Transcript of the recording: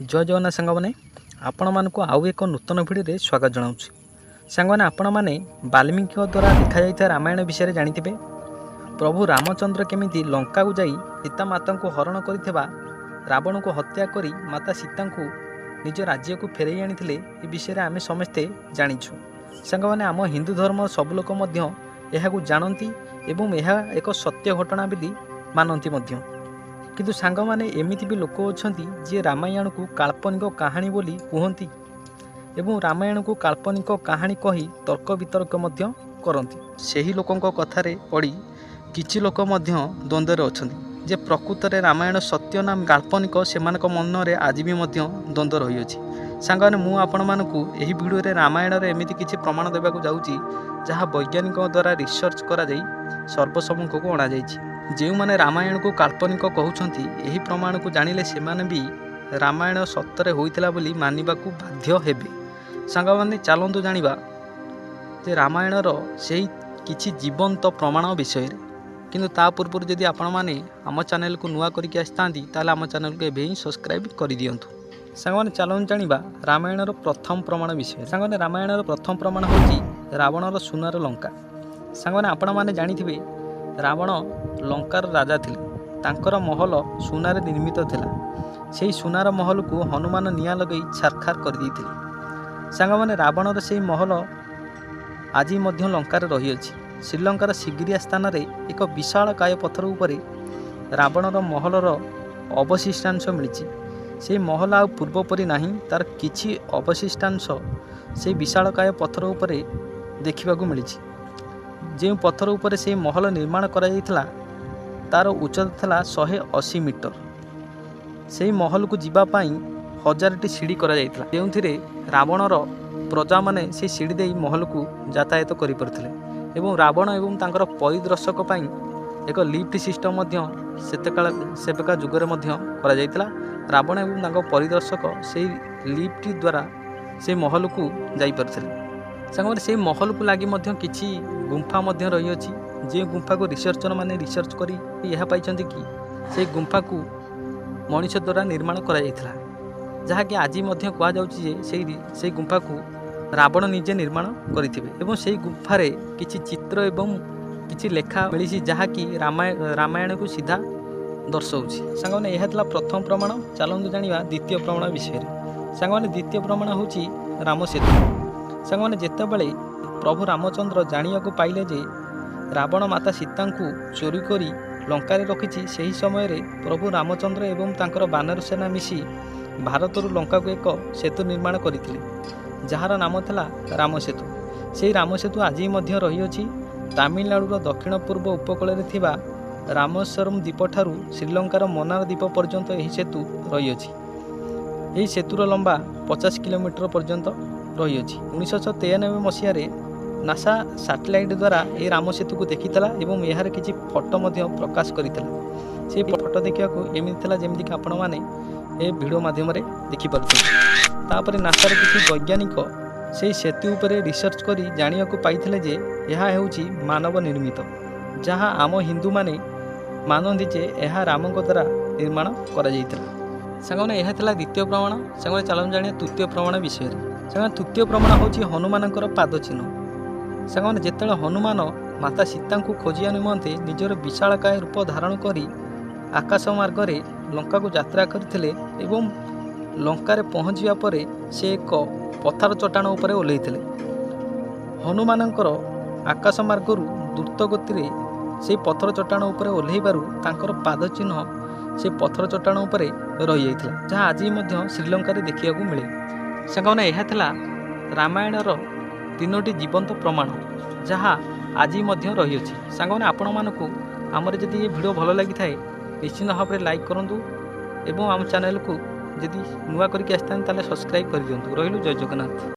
जय जगन्नाथ सांग मैंने आपण मानक आउ एक नूतन भिडियो स्वागत जनाऊँ। सांग मैंने आपण मैंने वाल्मीकि द्वारा लिखा जाता रामायण विषय जानिथिबे। प्रभु रामचंद्र केमिति लंका को जाई सीता माता को हरण करथिबा रावण को हत्या करी माता सीता को निज राज्य को फेरई आनिथिले ए विषय आमे समस्ते जानिछु। सांग मैंने आम हिंदू धर्म सब लोक मध्य एहाकु जानती एवं यह एक सत्य घटना बोली मानती मध्य। किंतु सांग माने एमिति भी लोक अछंती जे रामायण को काल्पनिक कहानी बोली कहती एवं रामायण को काल्पनिक कहानी कही तर्क वितर्क मध्य करती। सेही लोकंक कथारे पड़ी किछि लोक मध्य द्वंद्वर अछंती जे प्रकृत रे रामायण सत्य ना काल्पनिक सेमानक मन रे आज भी मध्य द्वंद्व रही अछि। सांग माने मु आपण मानकु एही वीडियो रे रामायण रे एमिति किछि प्रमाण देबाकू जाउची जहा वैज्ञानिक द्वारा रिसर्च करा जाई सर्वसम्मुख को अणा जाइछि। जो मैंने रामायण को काल्पनिक कहते यही प्रमाण को जानिले से माने भी रामायण सत्य होइतिला बोली मानिबा को बाध्य हेबे। सांग माने चलंतु जानिबा जे रामायणर से किछि जीवंत प्रमाण विषय। किंतु ता पूर्व जदि आपण माने आम चैनल को नुआ करके आसतांती ताले आम चैनल को एबे ही सब्सक्राइब कर दियंतु। सांग माने चलंतु जानिबा रामायणर प्रथम प्रमाण विषय। सांग माने रामायणर प्रथम प्रमाण होची रावणर सुनार लंका। सांग माने आपण माने जानिथिबे रावण लंकार राजा थिले। तांकर महल सुनारे निर्मित थिला। सेही सुनार महल को हनुमान निया लगई छारखार कर देथिले। सांग माने रावणर सेही महल आज मध्य लंकार रही अछि। श्रीलंकार सिगिरिया स्थान रे एक विशाल काय पत्थर उपरे रावणर महलर अवशिष्टांश मिलिछि। सेही महल आ पूर्व परि नाही, तार किछि अवशिष्टांश सेही विशाल काय पत्थर उपरे देखिबाकू मिलिछि। जो पत्थर उपरे से महल निर्माण करा जायतिला तार उच्चता थिला 180 मीटर। से महल को जीवा पाई 1000टी सीढ़ी करा जायतिला, जेउथिरे रावणर प्रजा माने से सीढ़ी दे महल को यातायात करि परथिले एवं रावण एवं तांकर परिदर्शक पाई एक लिफ्ट सिस्टम मध्य सेबेका जुगरे मध्य करा जायतिला। रावण एवं तांकर परिदर्शक से लिफ्ट द्वारा से महल को जाई परथिले। सांग से महल को लगी मध्य किछि गुंफा मध्य रही अछि। जे गुंफा को रिसर्चर माने रिसर्च करी यह पाइछन्ति कि से गुंफा को मनुष्य द्वारा निर्माण करा जायतिला, जहा कि आज मध्य कहा जाउछि जे से गुंफा को रावण निजे निर्माण करिथिबे एवं से गुंफा रे किछि चित्र एवं किछि लेखा मिलिछि जहा कि रामायण को सीधा दर्शाउछि। सांग माने यह थला प्रथम प्रमाण। चलंतु जानिबा द्वितीय प्रमाण विषय। सांग माने द्वितीय प्रमाण होछि राम सेतु। सांग माने जेतेबेले प्रभु रामचंद्र जानिया को पाइले जे रावण माता सीता को चोरी करी लंका रे रखिछि, सेही समय रे प्रभु रामचंद्र एवं तांकर बानर सेना मिसी भारत लंका को एक सेतु निर्माण करथिले, जहार नाम थिला राम सेतु। सेही राम सेतु आज मध्य रही अछि। तमिलनाडुर दक्षिण पूर्व उपकूल रे थिबा रामेश्वरम द्वीप ठारू श्रीलंकार मन्नार द्वीप पर्यंत एही सेतु रही अछि। एही सेतुर लंबा 50 किलोमीटर पर्यंत रही अछि। 1993 मसीह नासा सैटेलाइट द्वारा ये राम सेतु को देखिथिला एवं यार किछि फोटो मध्य प्रकाश करिथिला। से फोटो देखिया को एमिति थिला जेमिति कि आपण माने ए वीडियो माध्यम रे देखि परथिले। तापरे नासा रे किछि वैज्ञानिक से सेतु उपरे रिसर्च करी जानिया को पाइथिले जे यहा हेउछि मानव निर्मित, जहा आम हिंदू माने मानନ୍ତି जे यहा रामक द्वारा निर्माण करा जायतिला। सांगने यह थिला द्वितीय प्रमाण। सांगने चलन जानिया तृतीय प्रमाण विषय। सांगने तृतीय प्रमाण होछि हनुमानकर पाद चिन्ह। सांगने जेतेବେଳେ हनुमान माता सीता को खोजिया निमंते निजर विशालकाय रूप धारण करी आकाश मार्ग रे लंका को यात्रा करथिले एवं लंका रे पहुँचवा परे से एक पत्थर चट्टाण उपरे ओल्लैथिले। हनुमानकर आकाश मार्गरू द्रुत गति रे से पत्थर चट्टाण उपरे ओल्लैबारु तांकर पाद चिन्ह से पत्थर चट्टाण उपरे रही जाइथिला, जहाँ आज मध्य श्रीलंका रे देखिବାକୁ मिले। सांगने यह थिला रामायणर 3टी जीवंत प्रमाण, जहाँ आज मध्य रही अछि। सांगने आपण मानकु आमर जदि ये वीडियो भल लगी थाए निश्चित भाव में लाइक करंतु एवं आम चैनल को जदि नुआ करके आसता ताले सब्सक्राइब कर दियंतु। रहिलु जय जगन्नाथ।